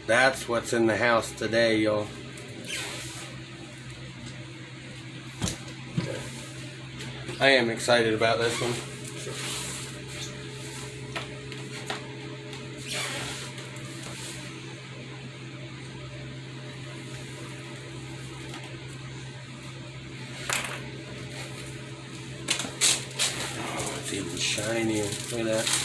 that's what's in the house today, y'all. I am excited about this one. Oh, it's even shinier. Look at that.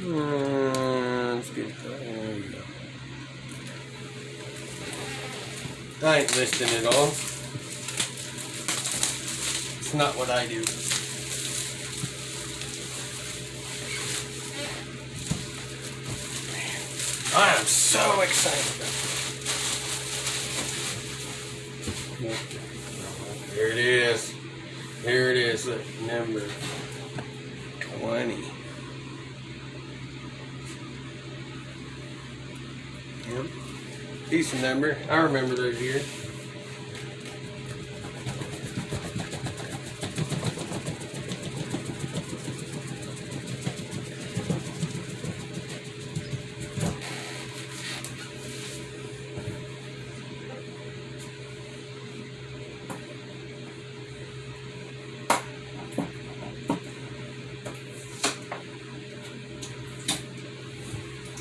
That's good. There you go. I ain't listing it all. It's not what I do. I am so excited about it. There it is. There it is. Look, number 20. Yep. Decent number. I remember those years.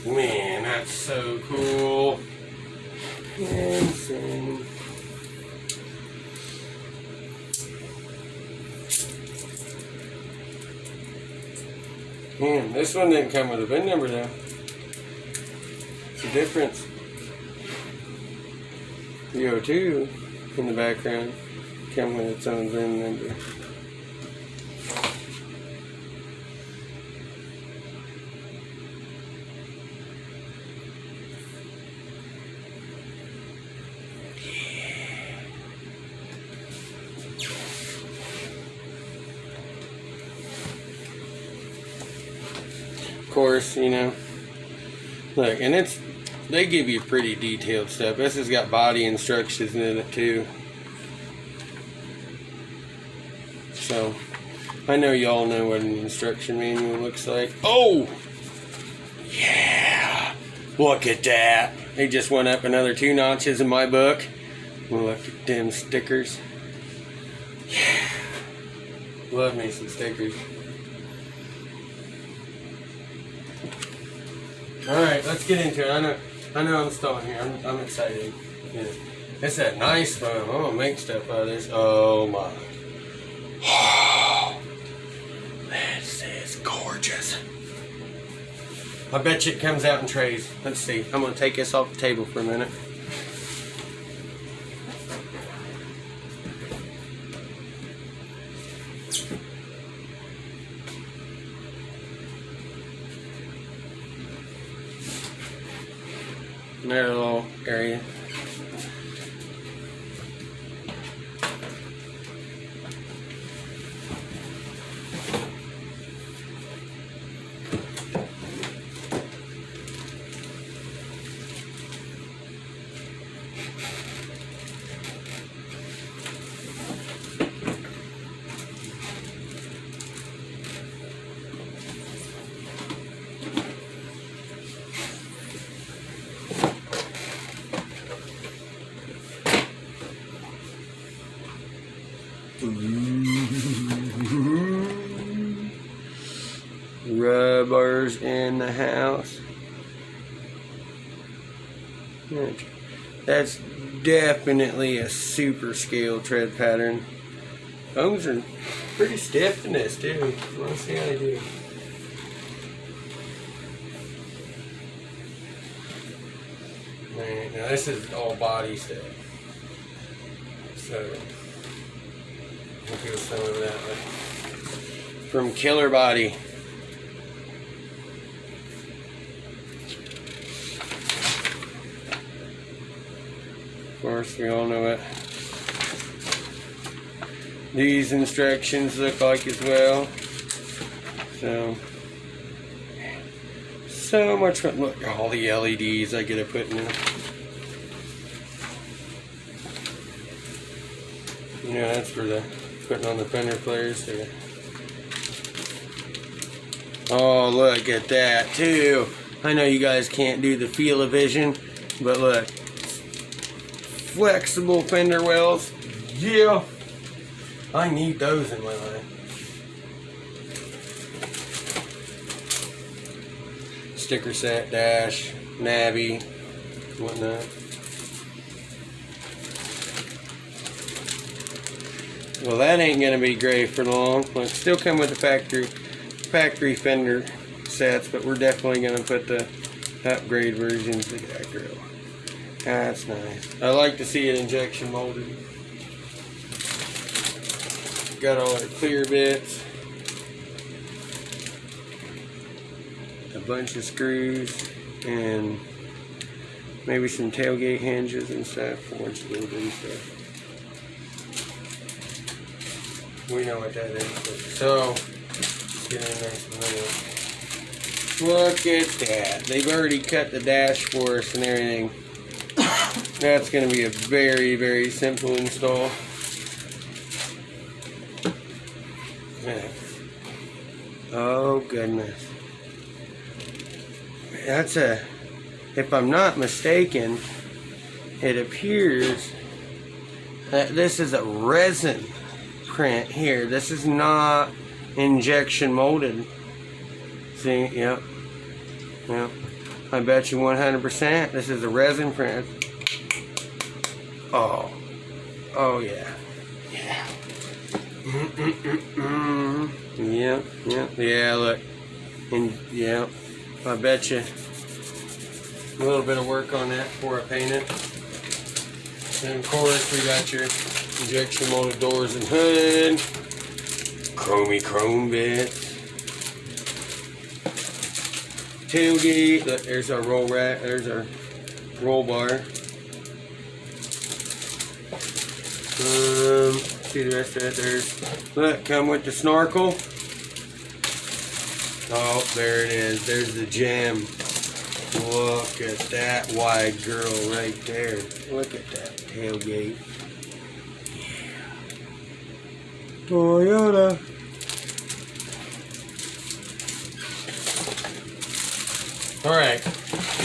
Man, that's so cool. Insane. Man, this one didn't come with a VIN number though. It's the difference. The O2 in the background come with its own VIN number. Of course, you know, look, and they give you pretty detailed stuff. This has got body instructions in it too. So, I know y'all know what an instruction manual looks like. Oh! Yeah! Look at that! They just went up another 2 notches in my book. Look at them stickers. Yeah! Love me some stickers. Alright, let's get into it. I know I'm stalling here. I'm excited. Yeah. It's that nice one. I'm gonna make stuff out of this. Oh my. Oh, this is gorgeous. I bet you it comes out in trays. Let's see. I'm gonna take this off the table for a minute. There's a little area. Rubbers in the house. That's definitely a super scale tread pattern. Bones are pretty stiff in this too. Let's see how they do. Man, now this is all body stuff. So we'll do some of that from Killer Body. Of course, we all know what these instructions look like as well. So much fun. Look at all the LEDs I get to put in there. Yeah, that's for the putting on the fender flares there. Oh, look at that too. I know you guys can't do the feel-o-vision, but look. Flexible fender wells. Yeah. I need those in my life. Sticker set, dash, navy, whatnot. Well, that ain't gonna be gray for long. Well, it still come with the factory fender sets, but we're definitely gonna put the upgrade versions. Look at that grill. That's nice. I like to see it injection molded. Got all our clear bits. A bunch of screws and maybe some tailgate hinges and stuff. Forged little bitty stuff. We know what that is. So, let's get in nice and little. Look at that. They've already cut the dash for us and everything. That's going to be a very, very simple install. Yeah. Oh, goodness. That's a, if I'm not mistaken, it appears that this is a resin print here. This is not injection molded. See, yep. Yep. I bet you 100% this is a resin print. Oh. Oh, yeah. Yeah. Yep, yep. Yeah, look. And, yep. I bet you a little bit of work on that before I paint it. And of course, we got your injection molded doors and hood. Chrome bits. Tailgate. Look, there's our roll rack. There's our roll bar. See the rest of it. There's, look, come with the snorkel. Oh, there it is. There's the gem. Look at that wide girl right there. Look at that tailgate. Yeah. Toyota. Alright,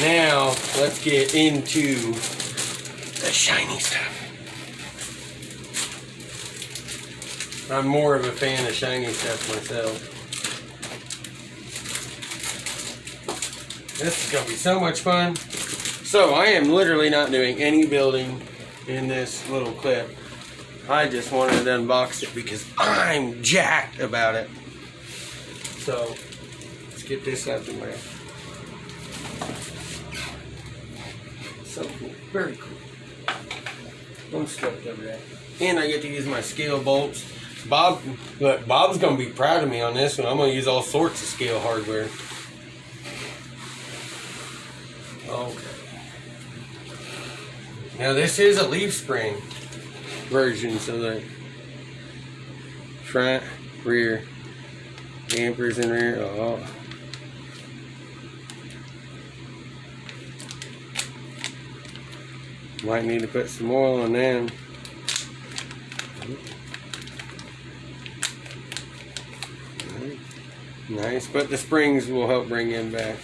now let's get into the shiny stuff. I'm more of a fan of shiny stuff myself. This is going to be so much fun. So I am literally not doing any building in this little clip. I just wanted to unbox it because I'm jacked about it. So let's get this out the way. So cool. Very cool. I'm stoked over that. And I get to use my scale bolts. Bob, look, Bob's going to be proud of me on this one. I'm going to use all sorts of scale hardware. Okay. Now this is a leaf spring version, so the front, rear, dampers in rear. Oh. Might need to put some oil on them. Nice, but the springs will help bring them back.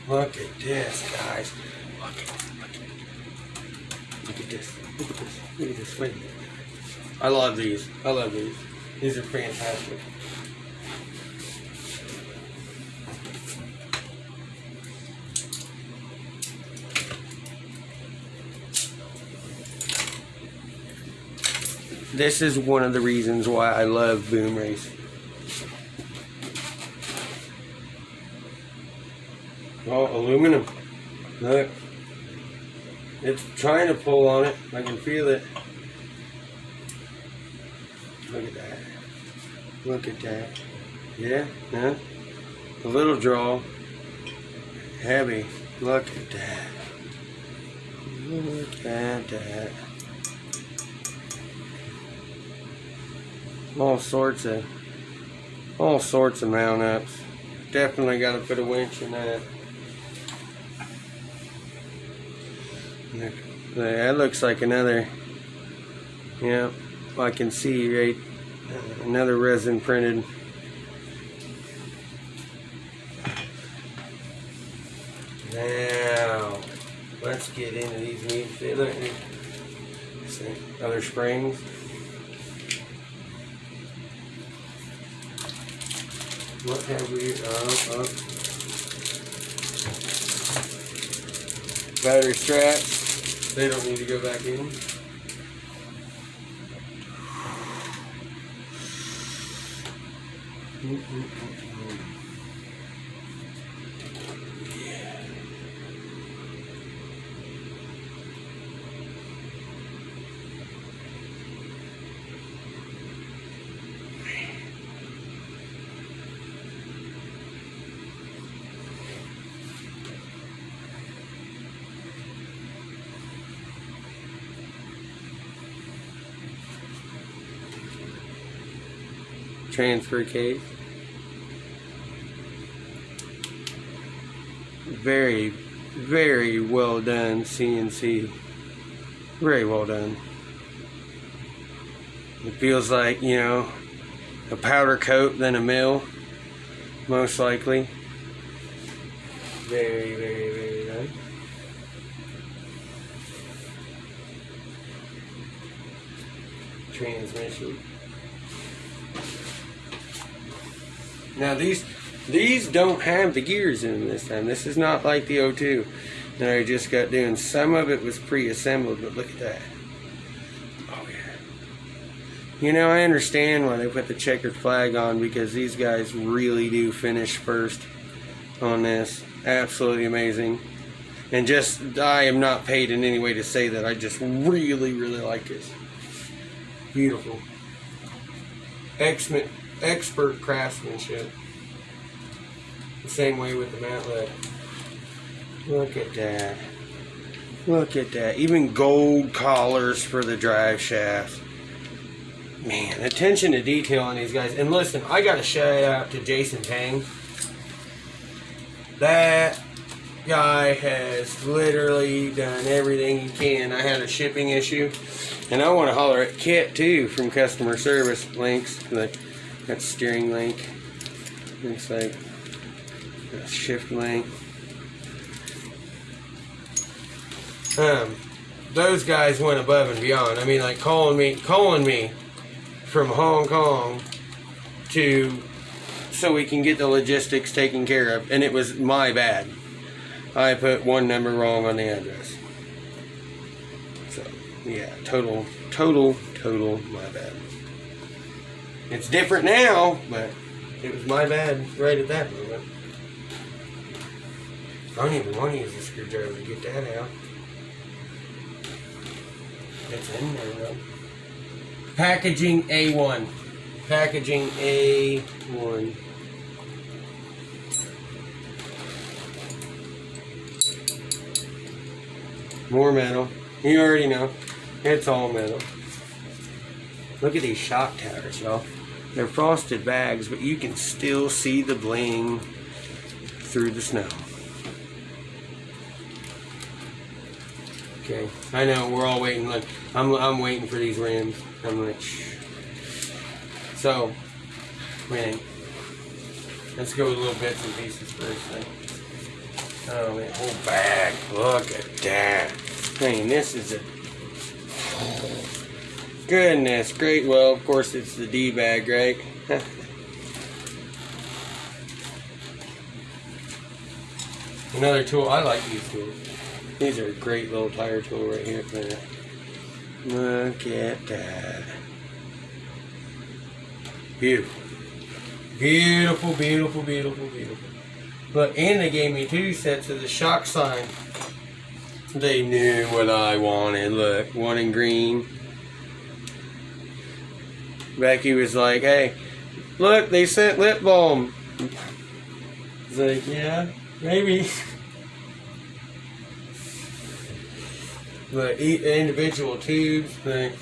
Look at this, guys. Look at this. Look at this. Look at this. Wait. I love these. I love these. These are fantastic. This is one of the reasons why I love boom racing. Oh, aluminum. Look. It's trying to pull on it. I can feel it. Look at that. Look at that. Yeah? Huh? A little draw. Heavy. Look at that. Look at that. All sorts of mount ups. Definitely got to put a winch in that. That looks like another, yeah, I can see right, another resin printed. Now, let's get into these neat fit. Look, see, other springs. What have we, battery straps. They don't need to go back in. Transfer case. Very, very well done CNC. Very well done. It feels like, you know, a powder coat than a mill, most likely. Very, very, very done. Transmission. Now these don't have the gears in them this time. This is not like the 02 that I just got doing. Some of it was pre-assembled, but look at that. Oh yeah. You know, I understand why they put the checkered flag on, because these guys really do finish first on this. Absolutely amazing. And just, I am not paid in any way to say that. I just really, really like this. Beautiful. Expert craftsmanship. The same way with the mount lid. Look at that. Look at that. Even gold collars for the drive shaft. Man, attention to detail on these guys. And listen, I got to shout out to Jason Tang. That guy has literally done everything he can. I had a shipping issue. And I want to holler at Kit too from customer service links. Like, that's steering link. Looks like that's shift link. Those guys went above and beyond. I mean, like calling me from Hong Kong so we can get the logistics taken care of, and it was my bad. I put one number wrong on the address. So yeah, total my bad. It's different now, but it was my bad right at that moment. I don't even want to use a screwdriver to get that out. It's in there though. Packaging A1. Packaging A1. More metal. You already know. It's all metal. Look at these shock towers, y'all. They're frosted bags, but you can still see the bling through the snow. Okay, I know we're all waiting. Look, I'm waiting for these rims. I'm like, shh. So, man, let's go with little bits and pieces first. Oh man, whole bag. Look at that. I mean, this is a goodness great. Well, of course, it's the D bag, right? Another tool. I like these tools. These are a great little tire tool right here. Look at that. Beautiful. Beautiful, beautiful, beautiful, beautiful. Look, and they gave me 2 sets of the shock sign. They knew what I wanted. Look, one in green. Becky was like, hey, look, they sent lip balm. It's like, yeah, maybe. Look, individual tubes, like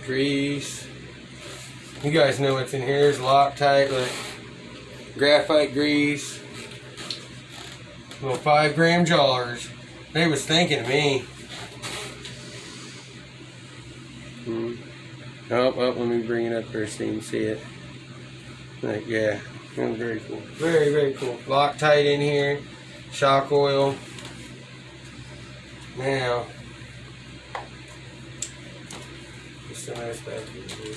grease. You guys know what's in here. There's Loctite, like graphite grease. Little 5-gram jars. They was thinking of me. Oh, let me bring it up there so you can see it. Like, yeah, very cool. Very, very cool. Loctite in here. Shock oil. Now, just a nice back here.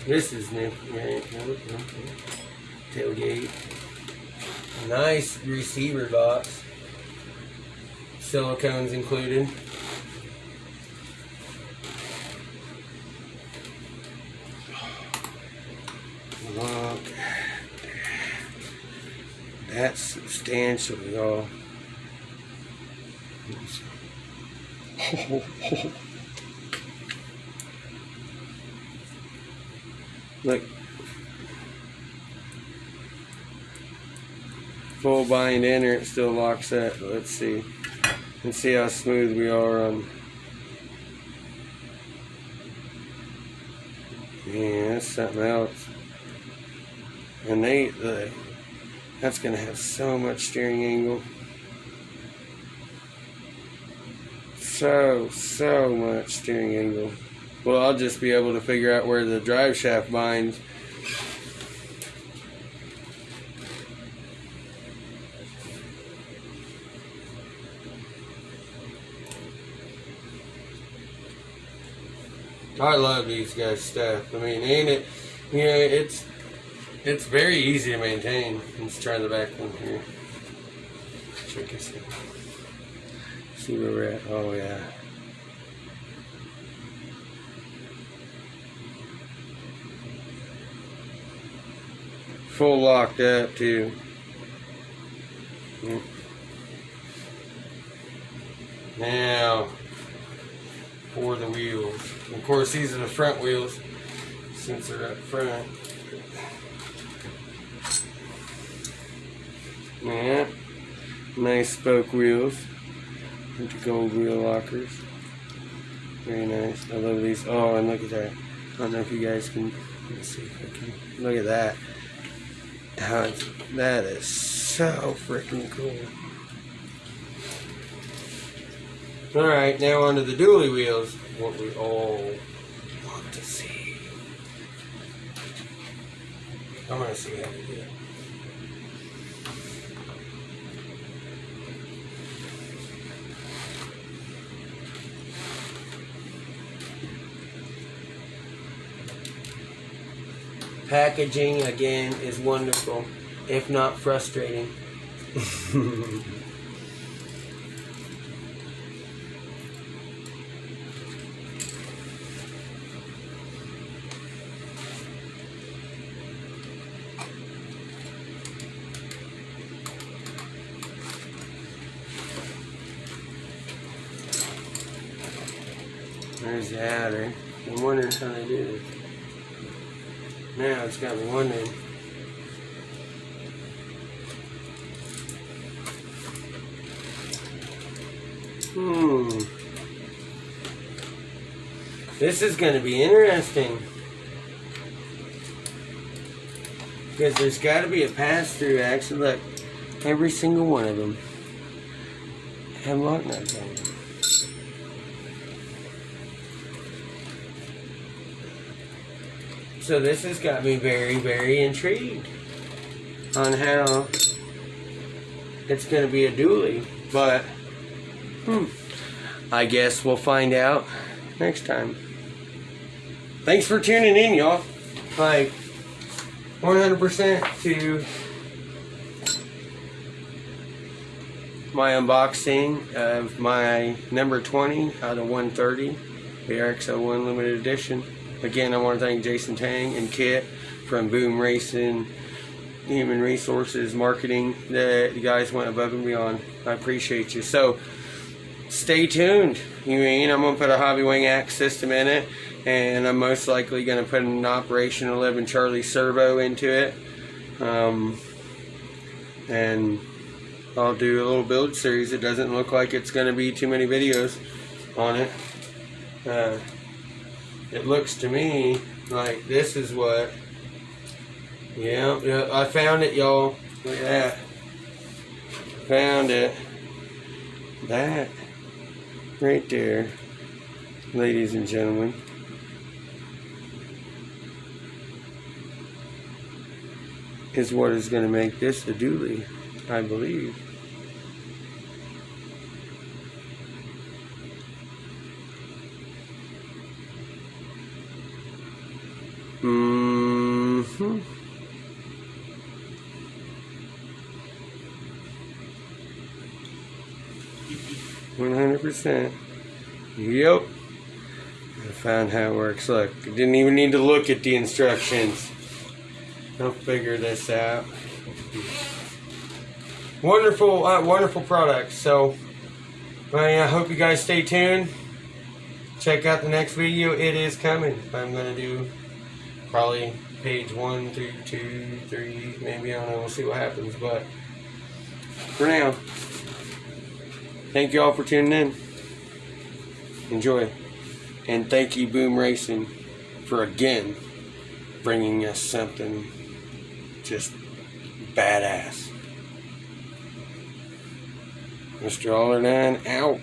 This is new. Right? Tailgate. Nice receiver box. Silicones included. Look. That's substantial, y'all. Look. Full bind in or it still locks up. Let's see. Let's see how smooth we are on. Yeah, that's something else. And that's gonna have so much steering angle. So much steering angle. Well, I'll just be able to figure out where the drive shaft binds. I love these guys' stuff. I mean, ain't it? You know, it's very easy to maintain. Let's try the back one here. Check this out. See where we're at. Oh yeah. Full locked up too. Now for the wheels. Of course, these are the front wheels since they're up front. Yeah, nice spoke wheels with the gold wheel lockers. Very nice. I love these. Oh, and look at that. I don't know if you guys can. Let's see if I can. Look at that. That is so freaking cool. Alright, now onto the dually wheels. What we all want to see. I'm going to see how to do it. Packaging, again, is wonderful, if not frustrating. There's the adder. I'm wondering how they do this. Now it's got me wondering. This is going to be interesting. Because there's got to be a pass-through action. Look, every single one of them have lock nuts on them. So this has got me very, very intrigued on how it's going to be a dually. But, I guess we'll find out next time. Thanks for tuning in, y'all. Like, 100% to my unboxing of my number 20 out of 130 BRX01 limited edition. Again, I want to thank Jason Tang and Kit from Boom Racing Human Resources Marketing. The guys went above and beyond. I appreciate you. So, stay tuned. You mean I'm going to put a Hobby Wing axe system in it, and I'm most likely going to put an Operation 11 Charlie servo into it. And I'll do a little build series. It doesn't look like it's going to be too many videos on it. It looks to me Like, this is what, yeah, I found it, y'all. Look at that. Found it. That right there, ladies and gentlemen, is what is going to make this a dually, I believe. Mm-hmm. %. Yep. I found how it works. Look, I didn't even need to look at the instructions. I'll figure this out. Wonderful, wonderful product. So, I hope you guys stay tuned. Check out the next video. It is coming. I'm going to do probably page 1 through 2, 3, maybe. I don't know. We'll see what happens. But for now, thank you all for tuning in. Enjoy. And thank you, Boom Racing, for again bringing us something just badass. Mr. Aller9 out.